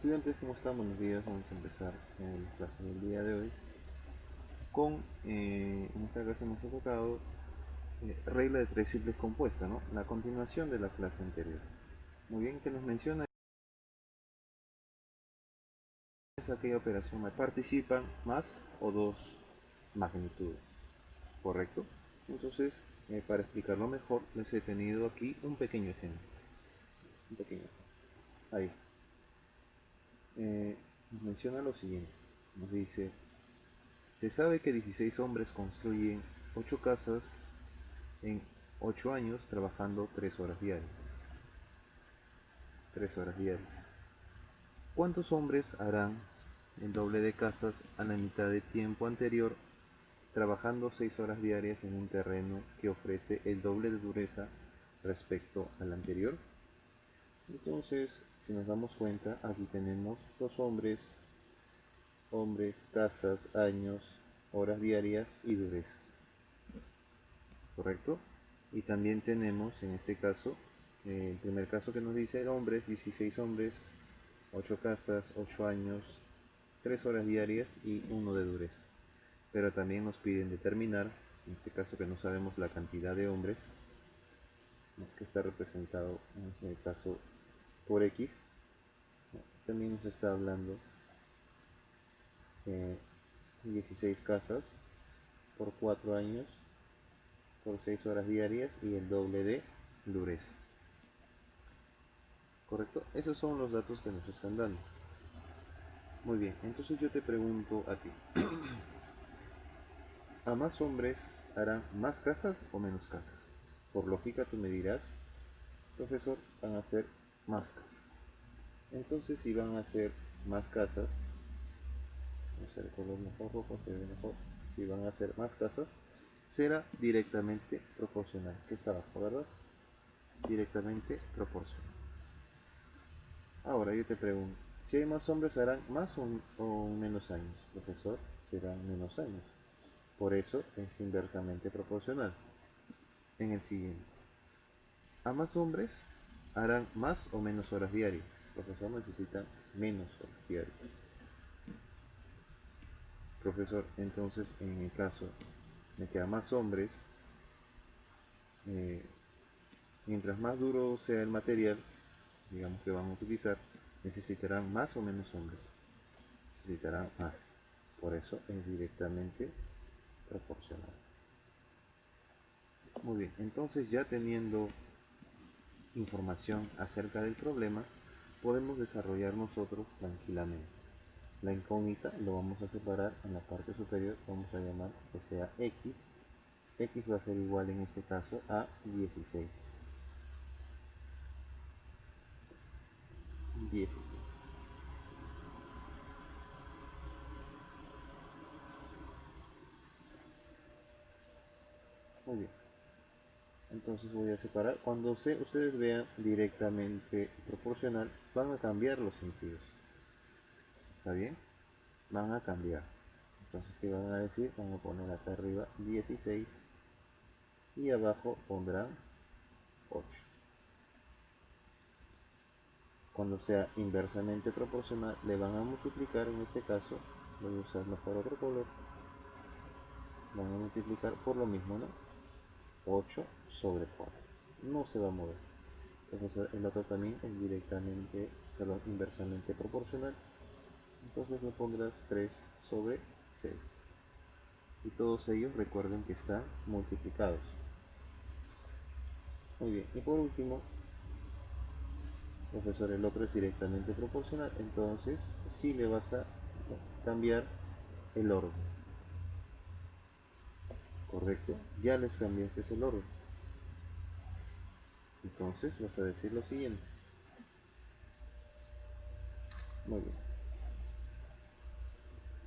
Estudiantes, ¿cómo están? Buenos días. Vamos a empezar la clase del día de hoy con, en esta clase hemos tocado regla de tres simples compuesta, ¿no? La continuación de la clase anterior. Muy bien, que nos menciona es aquella operación participan más o dos magnitudes, ¿correcto? Entonces, para explicarlo mejor, les he tenido aquí un pequeño ejemplo. Un pequeño. Ahí está. Nos menciona lo siguiente. Nos dice, se sabe que 16 hombres construyen 8 casas en 8 años trabajando 3 horas diarias. 3 horas diarias. ¿Cuántos hombres harán el doble de casas a la mitad de tiempo anterior trabajando 6 horas diarias en un terreno que ofrece el doble de dureza respecto al anterior? Entonces, si nos damos cuenta, aquí tenemos los hombres, casas, años, horas diarias y dureza. ¿Correcto? Y también tenemos en este caso, el primer caso que nos dice hombres, 16 hombres, 8 casas, 8 años, 3 horas diarias y 1 de dureza. Pero también nos piden determinar, en este caso que no sabemos la cantidad de hombres, que está representado en este caso por X, también nos está hablando 16 casas por 4 años por 6 horas diarias y el doble de dureza. ¿Correcto? Esos son los datos que nos están dando. Muy bien, entonces yo te pregunto a ti. ¿A más hombres harán más casas o menos casas? Por lógica tú me dirás, profesor, van a hacer más casas. Entonces si van a hacer más casas, vamos a hacer el color mejor rojo, se ve mejor. Si van a hacer más casas, será directamente proporcional, que está abajo, ¿verdad? Directamente proporcional. Ahora yo te pregunto, si hay más hombres harán más o menos años, profesor, serán menos años. Por eso es inversamente proporcional. En el siguiente, a más hombres harán más o menos horas diarias. Profesor, necesitan menos horas diarias. Profesor, entonces en el caso de que a más hombres, eh, mientras más duro sea el material, digamos que van a utilizar, necesitarán más o menos hombres. Necesitarán más. Por eso es directamente proporcional. Muy bien, entonces ya teniendo información acerca del problema, podemos desarrollar nosotros tranquilamente. La incógnita lo vamos a separar en la parte superior, vamos a llamar que sea X. X va a ser igual en este caso a 16. 16. Muy bien. Entonces voy a separar. Cuando ustedes vean directamente proporcional, van a cambiar los sentidos. ¿Está bien? Van a cambiar. Entonces, ¿qué van a decir? Van a poner acá arriba 16 y abajo pondrán 8. Cuando sea inversamente proporcional, le van a multiplicar, en este caso, voy a usar mejor otro color, van a multiplicar por lo mismo, ¿no? 8 sobre 4. No se va a mover. Entonces, el otro también es directamente, perdón, inversamente proporcional. Entonces le pondrás 3 sobre 6. Y todos ellos recuerden que están multiplicados. Muy bien. Y por último, profesor, el otro es directamente proporcional, entonces sí le vas a cambiar el orden, correcto, ya les cambiaste el orden, entonces vas a decir lo siguiente. Muy bien,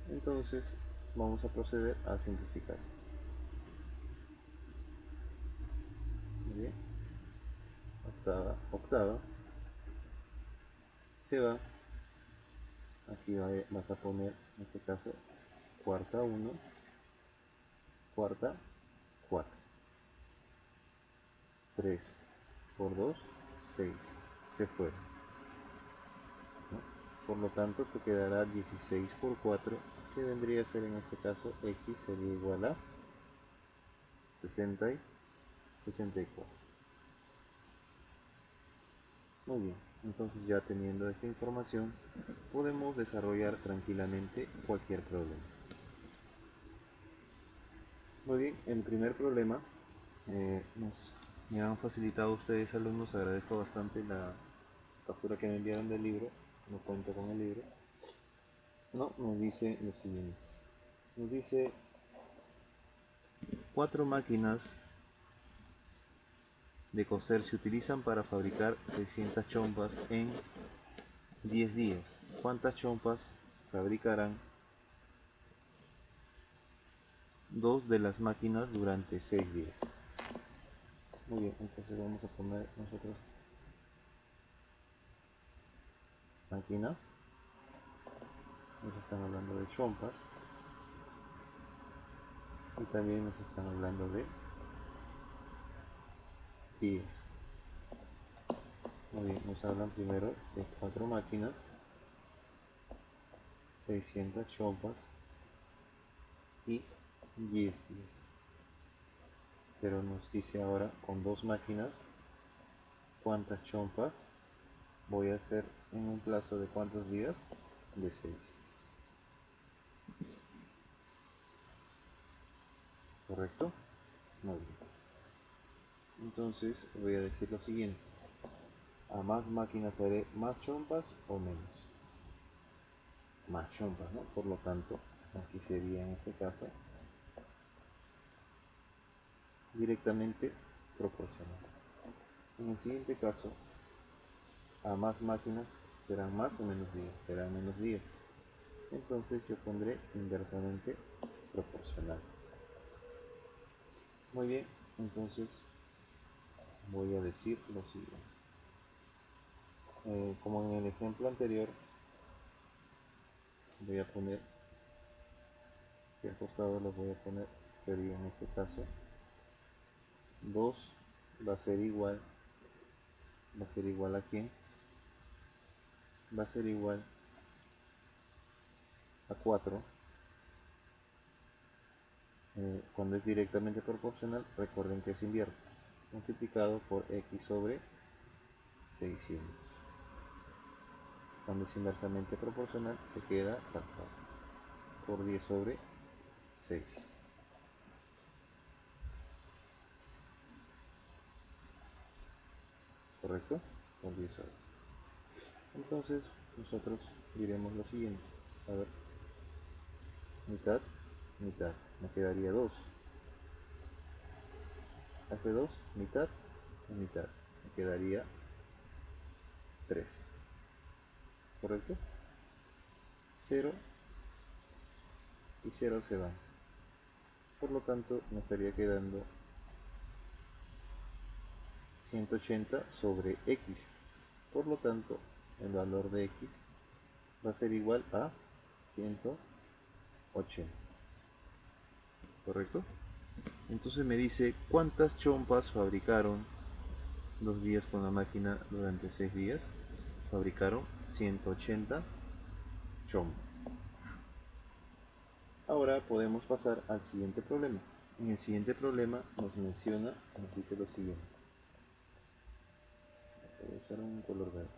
entonces vamos a proceder a simplificar. Muy bien, octava, se va, aquí vas a poner en este caso cuarta 1, cuarta 4, 3 por 2, 6, se fue, ¿no? Por lo tanto te quedará 16 por 4, que vendría a ser en este caso x sería igual a 60 y 64. Muy bien, entonces ya teniendo esta información podemos desarrollar tranquilamente cualquier problema. Muy bien, el primer problema me han facilitado ustedes alumnos, agradezco bastante la captura que me enviaron del libro, no cuento con el libro. No, nos dice lo siguiente, nos dice 4 máquinas de coser se utilizan para fabricar 600 chompas en 10 días. ¿Cuántas chompas fabricarán dos de las máquinas durante 6 días? Muy bien, entonces vamos a poner nosotros máquina, nos están hablando de chompas y también nos están hablando de días. Muy bien, nos hablan primero de 4 máquinas, 600 chompas y 10 días. Pero nos dice ahora con 2 máquinas cuántas chompas voy a hacer en un plazo de cuántos días, de 6. ¿Correcto? Muy bien. Entonces voy a decir lo siguiente: a más máquinas haré más chompas o menos. Más chompas, ¿no? Por lo tanto, aquí sería en este caso directamente proporcional. En el siguiente caso, a más máquinas serán más o menos días, serán menos días. Entonces yo pondré inversamente proporcional. Muy bien, entonces voy a decir lo siguiente. Como en el ejemplo anterior, voy a poner, que al costado lo voy a poner, sería en este caso 2 va a ser igual a quién, va a ser igual a 4. Cuando es directamente proporcional, recuerden que es invierno, multiplicado por x sobre 600. Cuando es inversamente proporcional, se queda tal cual, por 10 sobre 6. ¿Correcto? Por 10 sobre. Entonces, nosotros diremos lo siguiente. A ver, mitad, mitad. Me quedaría 2. Hace 2, mitad y mitad. Me quedaría 3. ¿Correcto? 0 y 0 se van. Por lo tanto, me estaría quedando 180 sobre x. Por lo tanto, el valor de x va a ser igual a 180. ¿Correcto? Entonces me dice cuántas chompas fabricaron 2 días con la máquina durante 6 días. Fabricaron 180 chompas. Ahora podemos pasar al siguiente problema. En el siguiente problema nos menciona, nos dice lo siguiente. Voy a usar un color verde.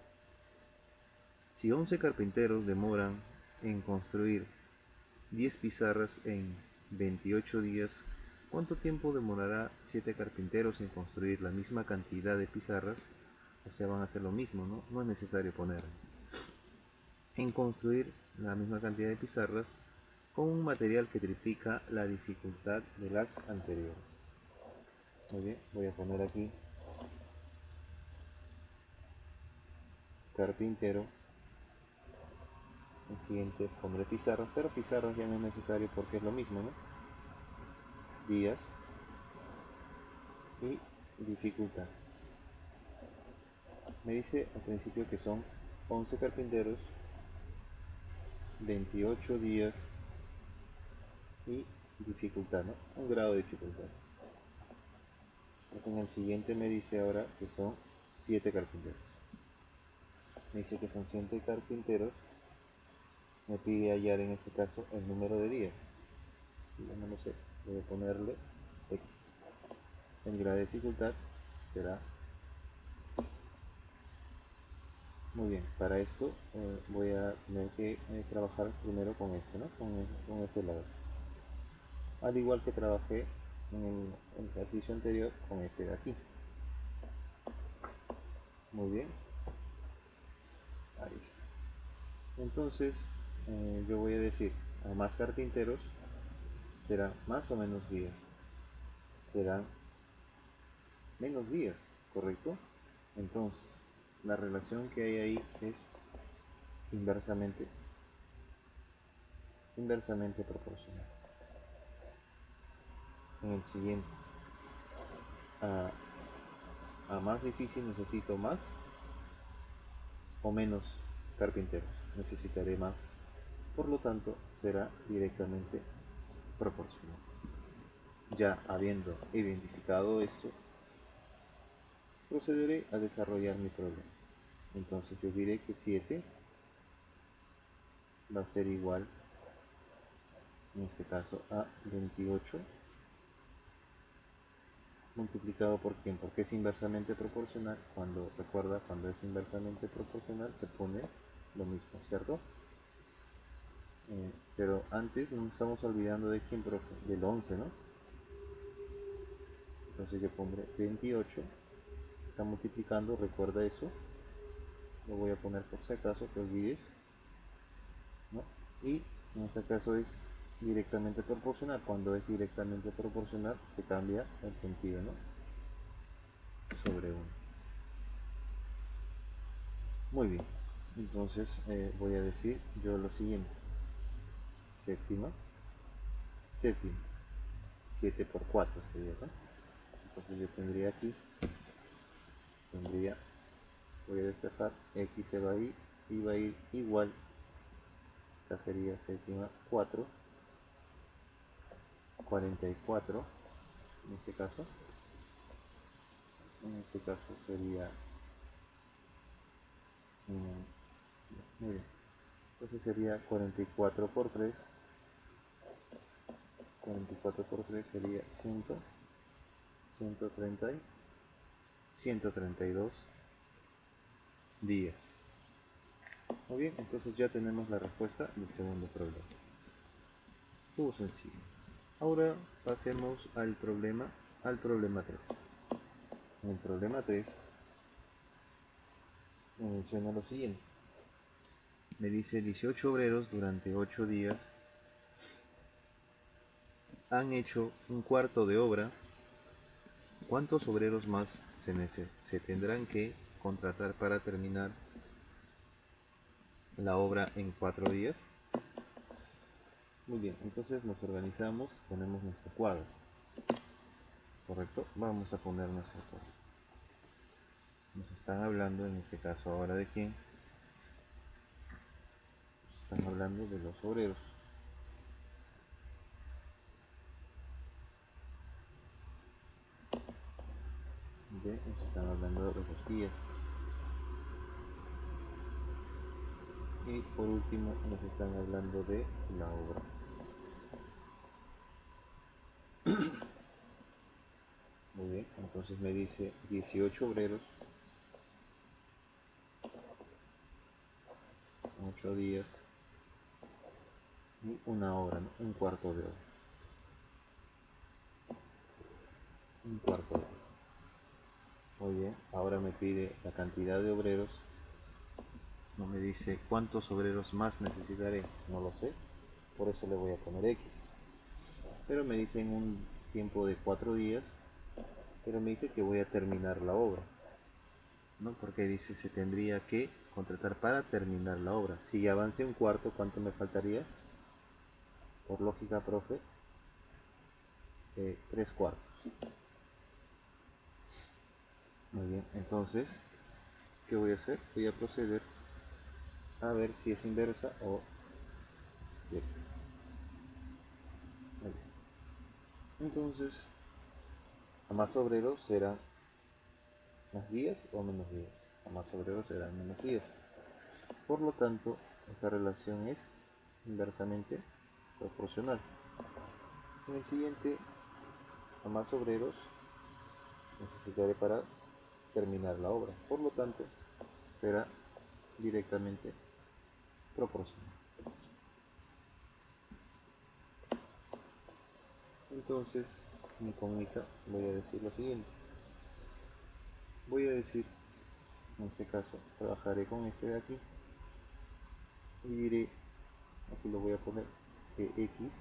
Si 11 carpinteros demoran en construir 10 pizarras en 28 días, ¿cuánto tiempo demorará 7 carpinteros en construir la misma cantidad de pizarras? O sea, van a hacer lo mismo, ¿no? No es necesario poner. En construir la misma cantidad de pizarras con un material que triplica la dificultad de las anteriores. Muy bien, voy a poner aquí carpintero. El siguiente pondré pizarras, pero pizarras ya no es necesario porque es lo mismo, ¿no? Días y dificultad. Me dice al principio que son 11 carpinteros, 28 días y dificultad, ¿no? Un grado de dificultad. En el siguiente me dice ahora que son 7 carpinteros. Me dice que son 7 carpinteros me pide hallar en este caso el número de días. Yo no lo sé, voy a ponerle X. El grado de dificultad será X. Muy bien, para esto voy a tener que trabajar primero con este, ¿no? Con este lado. Al igual que trabajé en el ejercicio anterior con este de aquí. Muy bien, ahí está. Entonces yo voy a decir a más carpinteros serán más o menos días. Serán menos días, ¿correcto? Entonces la relación que hay ahí es inversamente proporcional. En el siguiente, a más difícil necesito más o menos carpinteros. Necesitaré más. Por lo tanto, será directamente proporcional. Ya habiendo identificado esto, procederé a desarrollar mi problema. Entonces yo diré que 7 va a ser igual, en este caso, a 28 multiplicado por ¿quién? Porque es inversamente proporcional. Recuerda, cuando es inversamente proporcional se pone lo mismo, ¿cierto? Pero antes nos estamos olvidando de quién, profe, del 11, ¿no? Entonces yo pondré 28, está multiplicando, recuerda eso, lo voy a poner por si acaso, te olvides, ¿no? Y en este caso es directamente proporcional. Cuando es directamente proporcional se cambia el sentido, ¿no? Sobre 1. Muy bien, entonces voy a decir yo lo siguiente: séptima, séptima, 7 por 4 sería, ¿no? Entonces yo tendría aquí, voy a despejar, x se va a ir y va a ir igual, acá sería séptima 4, 44 en este caso sería, muy bien, entonces sería 44 por 3, 44 por 3 sería 100, 130 y 132 días. Muy bien, entonces ya tenemos la respuesta del segundo problema. Estuvo sencillo. Ahora pasemos al problema 3. En el problema 3 me menciona lo siguiente. Me dice 18 obreros durante 8 días han hecho un cuarto de obra. ¿Cuántos obreros más se tendrán que contratar para terminar la obra en 4 días? Muy bien, entonces nos organizamos, ponemos nuestro cuadro. ¿Correcto? Vamos a poner nuestro cuadro. Nos están hablando en este caso ahora de quién. Nos están hablando de los obreros. Nos están hablando de los días. Y por último nos están hablando de la obra. Muy bien, entonces me dice 18 obreros, 8 días y una hora, ¿no? Un cuarto de hora. Un cuarto de hora. Muy bien, ahora me pide la cantidad de obreros. No me dice cuántos obreros más necesitaré, no lo sé, por eso le voy a poner X. Pero me dice en un tiempo de 4 días, pero me dice que voy a terminar la obra, ¿no? Porque dice se tendría que contratar para terminar la obra. Si avancé un cuarto, ¿cuánto me faltaría? Por lógica, profe, 3 cuartos. Muy bien, entonces, ¿qué voy a hacer? Voy a proceder a ver si es inversa o directa. Muy bien. Entonces, a más obreros serán más días o menos días. A más obreros serán menos días. Por lo tanto, esta relación es inversamente proporcional. En el siguiente, a más obreros necesitaré para terminar la obra, por lo tanto será directamente proporcional. Entonces, mi incógnita, voy a decir lo siguiente. Voy a decir, en este caso, trabajaré con este de aquí y diré, aquí lo voy a poner, que x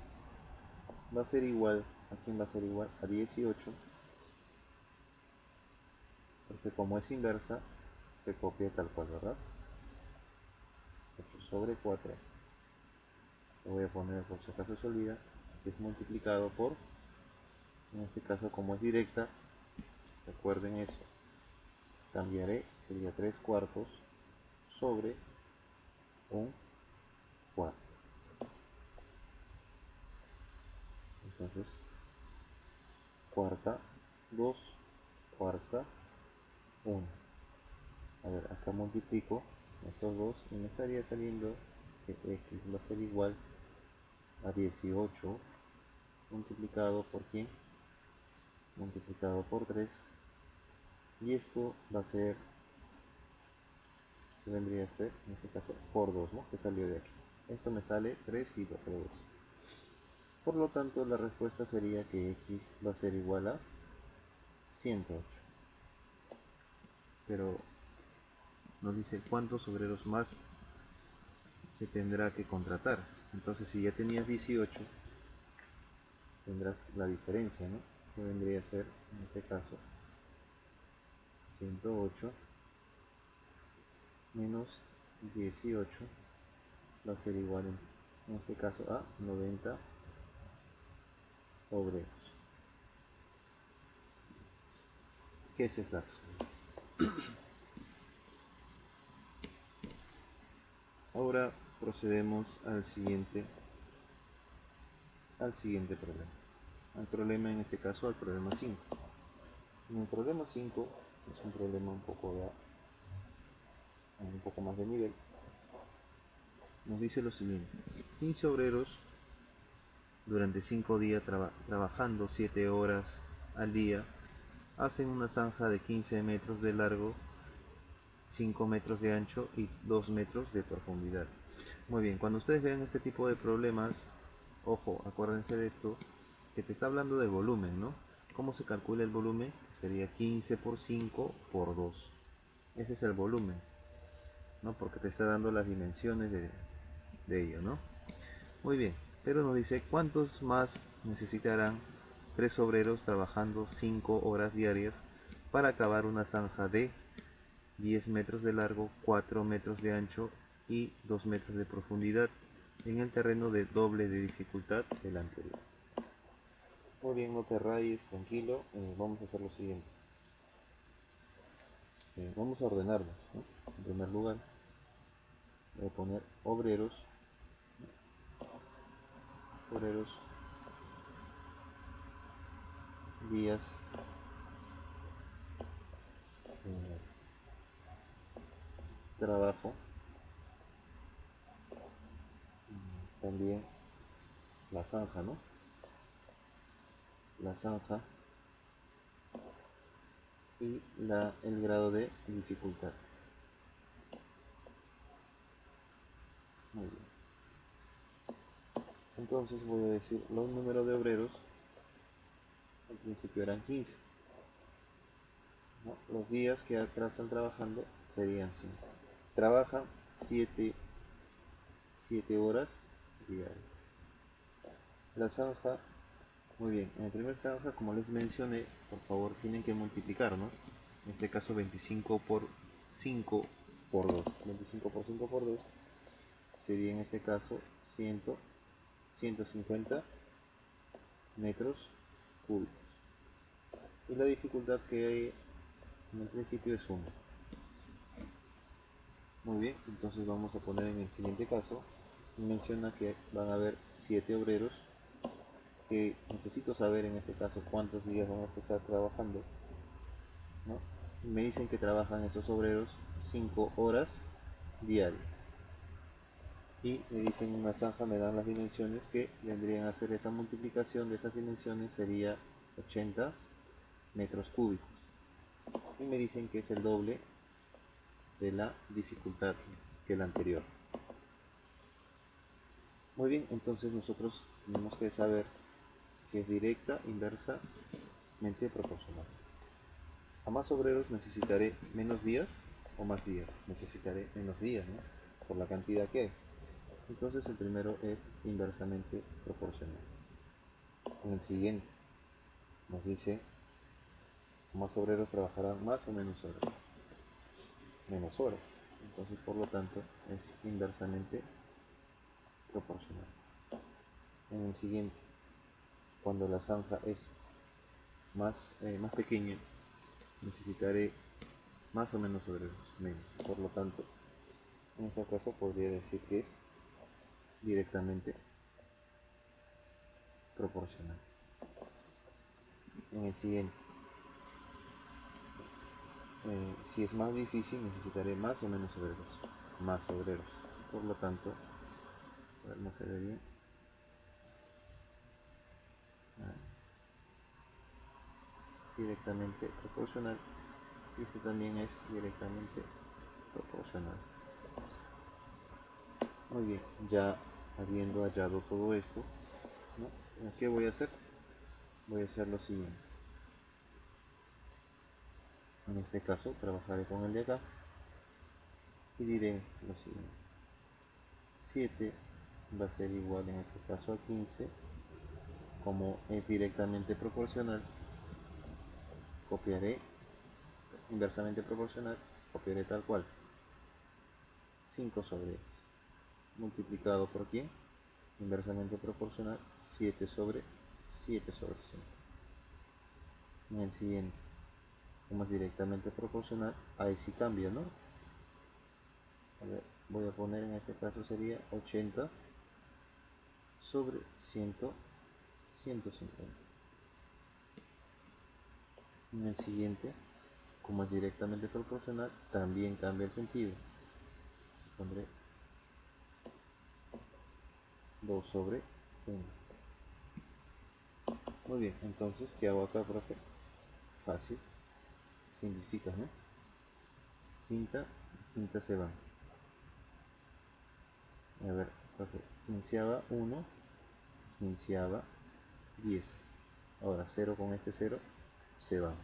va a ser igual, ¿a quién va a ser igual? A 18, porque como es inversa, se copia tal cual, ¿verdad? 8 sobre 4, lo voy a poner por si acaso se olvida, que es multiplicado por, en este caso como es directa, recuerden eso, cambiaré, sería 3 cuartos sobre un cuarto. Entonces, cuarta, 2, cuarta, 1. A ver, acá multiplico estos dos y me estaría saliendo que x va a ser igual a 18 multiplicado por ¿quién? Multiplicado por 3. Y esto va a ser, que vendría a ser, en este caso, por 2, ¿no? Que salió de aquí. Esto me sale 3 y 2. Por lo tanto, la respuesta sería que x va a ser igual a 108. Pero nos dice cuántos obreros más se tendrá que contratar. Entonces, si ya tenías 18, tendrás la diferencia, ¿no? Que vendría a ser, en este caso, 108 menos 18 va a ser igual, en este caso, a 90 obreros. ¿Qué es esa respuesta? Ahora procedemos al siguiente problema. Al problema, en este caso, al problema 5. En el problema 5 es un problema un poco más de nivel. Nos dice lo siguiente: 15 obreros durante 5 días trabajando 7 horas al día hacen una zanja de 15 metros de largo, 5 metros de ancho y 2 metros de profundidad. Muy bien, cuando ustedes vean este tipo de problemas, ojo, acuérdense de esto, que te está hablando del volumen, ¿no? ¿Cómo se calcula el volumen? Sería 15 por 5 por 2. Ese es el volumen, ¿no? Porque te está dando las dimensiones de ello, ¿no? Muy bien, pero nos dice cuántos más necesitarán 3 obreros trabajando 5 horas diarias para acabar una zanja de 10 metros de largo, 4 metros de ancho y 2 metros de profundidad en el terreno de doble de dificultad del anterior. Muy bien, no te rayes, tranquilo, vamos a hacer lo siguiente. Vamos a ordenarlos, ¿no? En primer lugar, voy a poner obreros días trabajo, también la zanja, ¿no? La zanja y el grado de dificultad. Muy bien. Entonces voy a decir los números de obreros. Al principio eran 15, ¿no? Los días que atrás están trabajando serían 5. Trabajan 7 horas diarias. La zanja, muy bien, en la primera zanja, como les mencioné, por favor tienen que multiplicar, ¿no? En este caso 25 por 5 por 2. 25 por 5 por 2 sería en este caso 150 metros cúbicos. Y la dificultad que hay en el principio es 1. Muy bien, entonces vamos a poner en el siguiente caso. Menciona que van a haber 7 obreros, que necesito saber en este caso cuántos días van a estar trabajando, ¿no? Me dicen que trabajan esos obreros 5 horas diarias. y me dicen una zanja, me dan las dimensiones que vendrían a ser esa multiplicación de esas dimensiones sería 80 metros cúbicos y me dicen que es el doble de la dificultad que el anterior. Muy bien, entonces nosotros tenemos que saber si es directa, inversamente proporcional. A más obreros necesitaré menos días o más días. Necesitaré menos días, ¿no? Por la cantidad que hay. Entonces el primero es inversamente proporcional. En el siguiente nos dice, más obreros trabajarán más o menos horas. Menos horas. Entonces por lo tanto es inversamente proporcional. En el siguiente, cuando la zanja es más pequeña, necesitaré más o menos obreros, menos. Por lo tanto, en ese caso podría decir que es directamente proporcional. En el siguiente, si es más difícil, necesitaré más o menos obreros. Más obreros. Por lo tanto, a ver, no se ve bien. Directamente proporcional. Y este también es directamente proporcional. Muy bien, ya habiendo hallado todo esto, ¿no? ¿Qué voy a hacer? Voy a hacer lo siguiente. En este caso, trabajaré con el de acá y diré lo siguiente. 7 va a ser igual en este caso a 15. Como es directamente proporcional, copiaré inversamente proporcional, copiaré tal cual. 5 sobre x multiplicado por quién, inversamente proporcional, 7 sobre 7 sobre 5. En el siguiente, como es directamente proporcional, ahí sí cambia, ¿no? A ver, voy a poner en este caso sería 80 sobre 100, 150. En el siguiente, como es directamente proporcional, también cambia el sentido. Pondré 2 sobre 1. Muy bien, entonces, ¿qué hago acá, profe? Fácil, simplificas, ¿no? Quinta, quinta se van. A ver, profe, quinceava 1, quinceava 10. Ahora 0 con este 0 se van.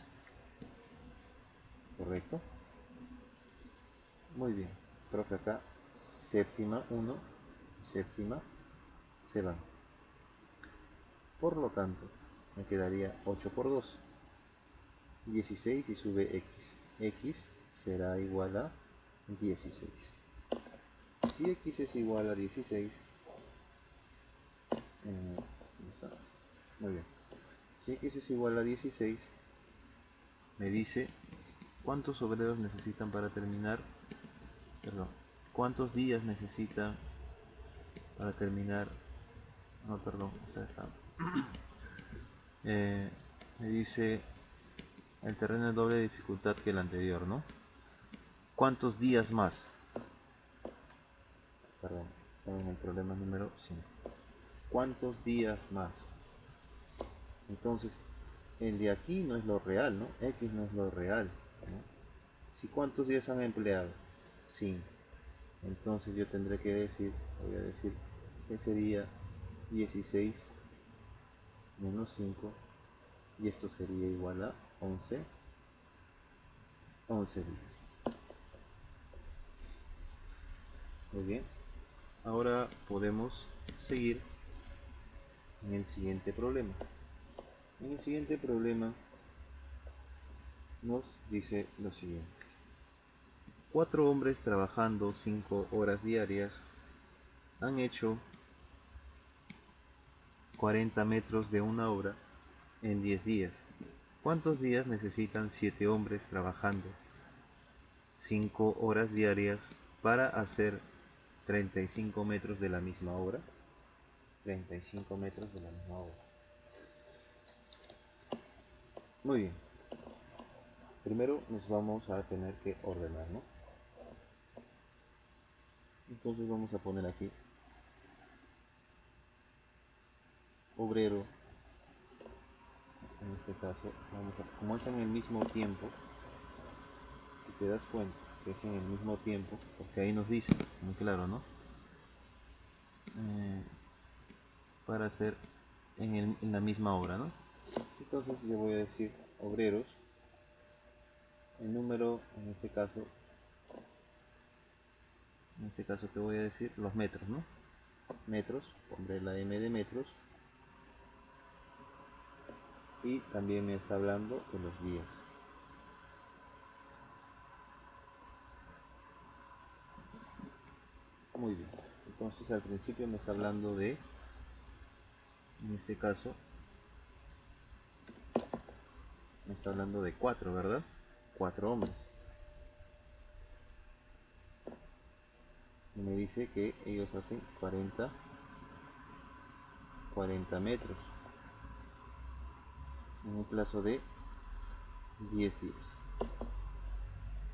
¿Correcto? Muy bien. Profe, acá séptima 1, séptima se van. Por lo tanto, me quedaría 8 por 2, 16 y sube x. X será igual a 16. Si x es igual a 16, muy bien. Si x es igual a 16, me dice cuántos obreros necesitan para terminar, perdón, cuántos días necesitan para terminar, no, perdón, eh, me dice el terreno es doble dificultad que el anterior, ¿no? ¿Cuántos días más? Perdón, en el problema número 5. ¿Cuántos días más? Entonces, el de aquí no es lo real, ¿no? X no es lo real, ¿no? Si cuántos días han empleado, 5. Entonces yo tendré que decir, voy a decir que sería 16 menos 5 y esto sería igual a 11, 11 días. Muy bien, ahora podemos seguir en el siguiente problema. En el siguiente problema nos dice lo siguiente. 4 hombres trabajando 5 horas diarias han hecho 40 metros de una obra en 10 días. ¿Cuántos días necesitan 7 hombres trabajando 5 horas diarias para hacer 35 metros de la misma obra? 35 metros de la misma obra. Muy bien. Primero nos vamos a tener que ordenar, ¿no? Entonces vamos a poner aquí obrero. En este caso como es en el mismo tiempo, si te das cuenta que es en el mismo tiempo, porque ahí nos dice muy claro, ¿no? Para hacer en la misma obra, ¿no? Entonces yo voy a decir obreros, el número en este caso que voy a decir los metros, ¿no? Metros, pondré la M de metros, y también me está hablando de los días. Muy bien, entonces al principio me está hablando de, en este caso me está hablando de 4, ¿verdad? 4 hombres. Y me dice que ellos hacen 40 metros en un plazo de 10 días.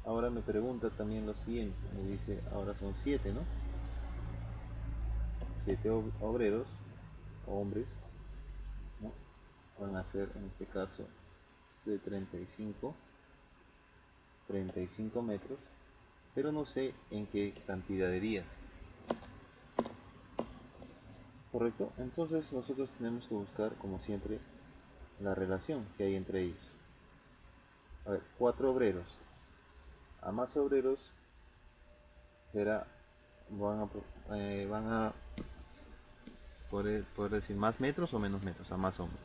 Ahora me pregunta también lo siguiente, me dice, ahora son 7, ¿no? 7 obreros, hombres, ¿no? Van a ser en este caso de 35 metros, pero no sé en qué cantidad de días. ¿Correcto? Entonces nosotros tenemos que buscar, como siempre, la relación que hay entre ellos. A ver, 4 obreros. A más obreros será, van a poder decir más metros o menos metros, a más hombres.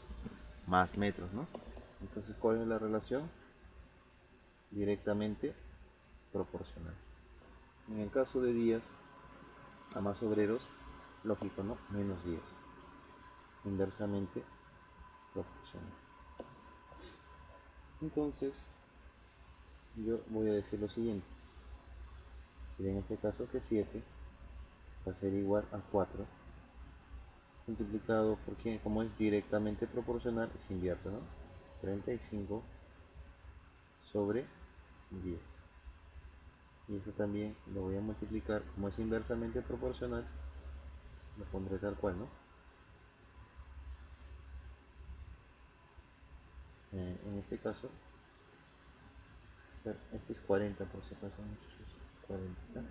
Más metros, ¿no? Entonces, ¿cuál es la relación? Directamente proporcional. En el caso de días, a más obreros, lógico, ¿no? Menos días. Inversamente proporcional. Entonces, yo voy a decir lo siguiente. En este caso que 7 va a ser igual a 4 multiplicado porque como es directamente proporcional se invierte, ¿no? 35 sobre 10. Y eso también lo voy a multiplicar, como es inversamente proporcional, lo pondré tal cual, ¿no? En este caso, este es 40 por si acaso, 40.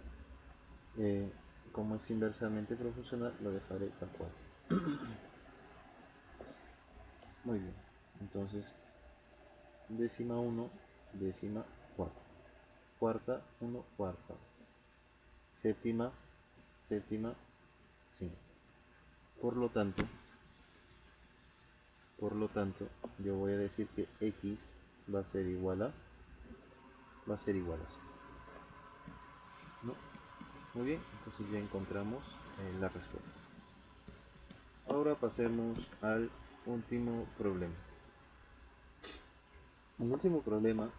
Eh, como es inversamente proporcional, lo dejaré tal cual. Muy bien, entonces décima 1, décima cuarta, cuarta 1, cuarta, séptima, séptima 5. Por lo tanto, yo voy a decir que x va a ser igual a 0, ¿no? Muy bien, entonces ya encontramos la respuesta. Ahora pasemos al último problema. El último problema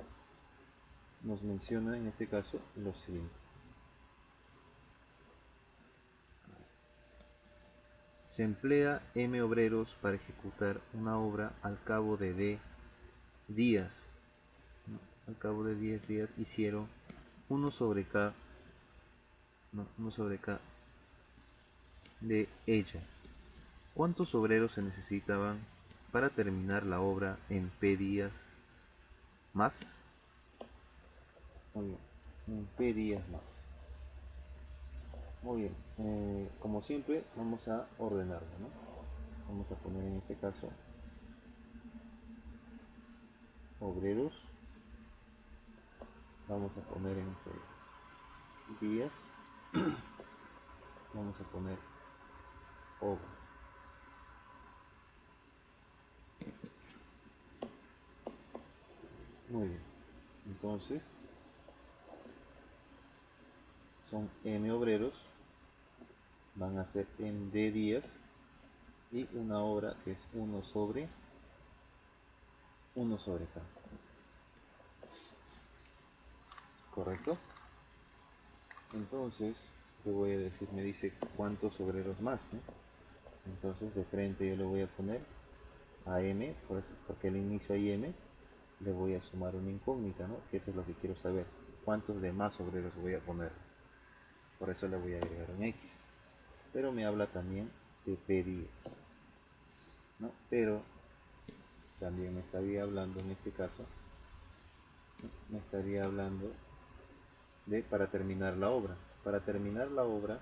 nos menciona en este caso lo siguiente. Se emplea M obreros para ejecutar una obra al cabo de D días. ¿No? Al cabo de 10 días hicieron 1 sobre K, no, 1 sobre K de ella. ¿Cuántos obreros se necesitaban para terminar la obra en P días más? Muy bien, en P días más. Muy bien, como siempre vamos a ordenarlo, ¿no? Vamos a poner en este caso obreros, vamos a poner en este días, vamos a poner obra. Muy bien, entonces son M obreros, van a ser en D días y una obra que es 1 sobre K. ¿Correcto? Entonces, te voy a decir, me dice cuántos obreros más, ¿no? Entonces de frente yo le voy a poner a M, porque al inicio hay M, le voy a sumar una incógnita, ¿no? Que eso es lo que quiero saber. ¿Cuántos de más obreros voy a poner? por eso le voy a agregar un X. Pero me habla también de P10, ¿no? Pero también me estaría hablando en este caso, me estaría hablando de para terminar la obra. Para terminar la obra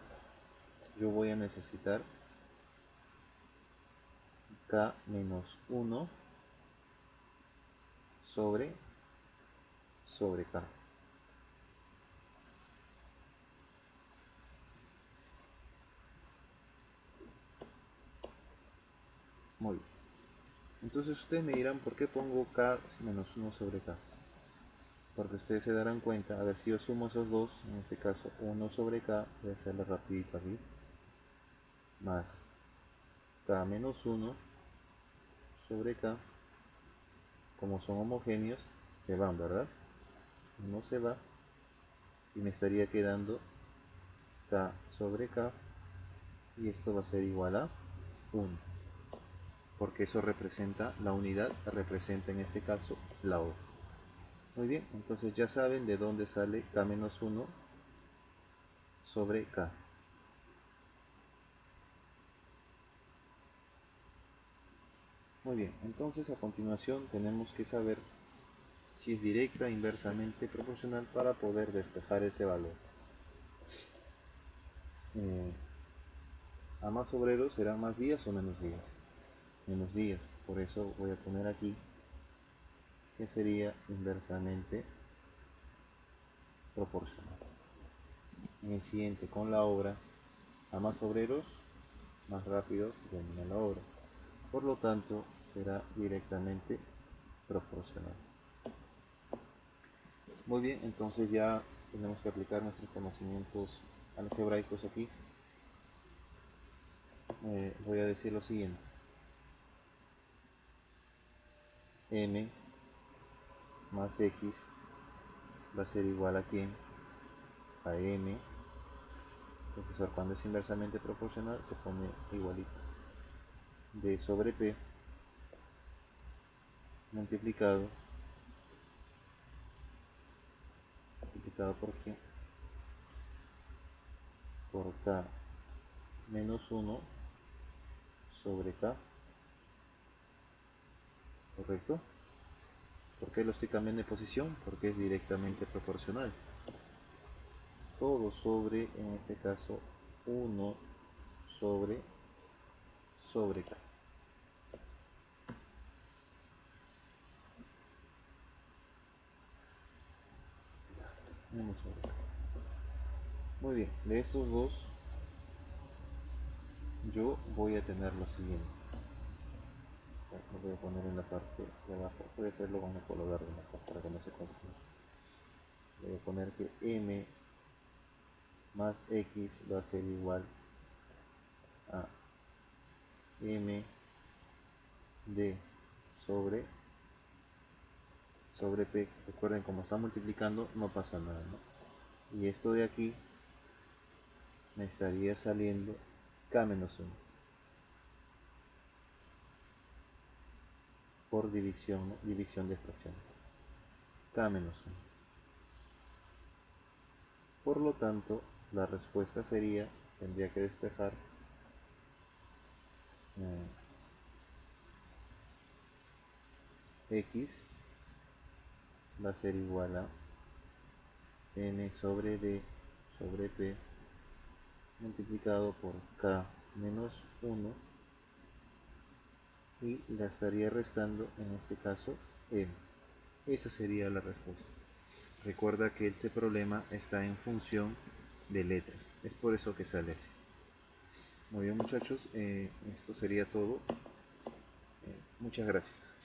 yo voy a necesitar K menos 1 sobre K. Muy bien. Entonces ustedes me dirán por qué pongo K menos 1 sobre K. Porque ustedes se darán cuenta, a ver si yo sumo esos dos, en este caso 1 sobre K, voy a hacerlo rapidito aquí, más K menos 1 sobre K, como son homogéneos, se van, ¿verdad? Uno se va y me estaría quedando K sobre K y esto va a ser igual a 1, porque eso representa la unidad, representa en este caso la obra. Muy bien, entonces ya saben de dónde sale K menos 1 sobre K. Muy bien, entonces a continuación tenemos que saber si es directa, inversamente proporcional para poder despejar ese valor. A más obreros serán más días o menos días. Menos días, por eso voy a poner aquí que sería inversamente proporcional. En el siguiente, con la obra, a más obreros, más rápido termina la obra. Por lo tanto, será directamente proporcional. Muy bien, entonces ya tenemos que aplicar nuestros conocimientos algebraicos aquí. Voy a decir lo siguiente. M más X va a ser igual a quién? A M. Profesor, cuando es inversamente proporcional se pone igualito. D sobre P multiplicado por quién? Por K menos 1 sobre K. ¿Correcto? ¿Por qué lo estoy cambiando de posición? Porque es directamente proporcional. Todo sobre, en este caso, 1 sobre K. Muy bien, de estos dos yo voy a tener lo siguiente. Lo voy a poner en la parte de abajo. Voy a hacerlo con el color verde para que no se confunda. Voy a poner que M más X va a ser igual a M D sobre P. Recuerden, como está multiplicando no pasa nada, ¿no? Y esto de aquí me estaría saliendo K menos 1 por división, ¿no? División de fracciones. K menos 1. Por lo tanto, la respuesta sería, tendría que despejar X va a ser igual a N sobre D sobre P multiplicado por K menos 1 y la estaría restando en este caso M. Esa sería la respuesta. Recuerda que este problema está en función de letras, es por eso que sale así. Muy bien muchachos, esto sería todo. Muchas gracias.